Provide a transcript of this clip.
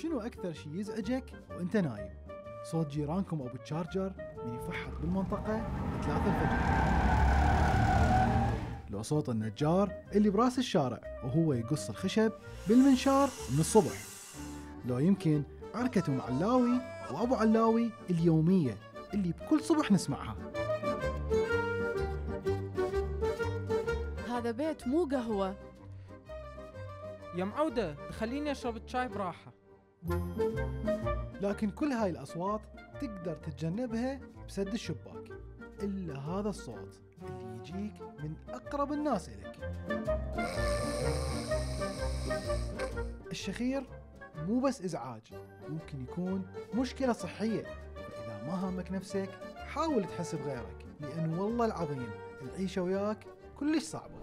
شنو أكثر شي يزعجك وأنت نايم؟ صوت جيرانكم أبو التشارجر من يفحط بالمنطقة 3 الفجر، لو صوت النجار اللي براس الشارع وهو يقص الخشب بالمنشار من الصبح، لو يمكن عركة أم علاوي وأبو علاوي اليومية اللي بكل صبح نسمعها. هذا بيت مو قهوة. يا معودة خليني أشرب الشاي براحة. لكن كل هاي الأصوات تقدر تتجنبها بسد الشباك، إلا هذا الصوت اللي يجيك من أقرب الناس إليك. الشخير مو بس إزعاج، ممكن يكون مشكلة صحية، فإذا ما هامك نفسك حاول تحس بغيرك، لأن والله العظيم العيشة وياك كلش صعبة.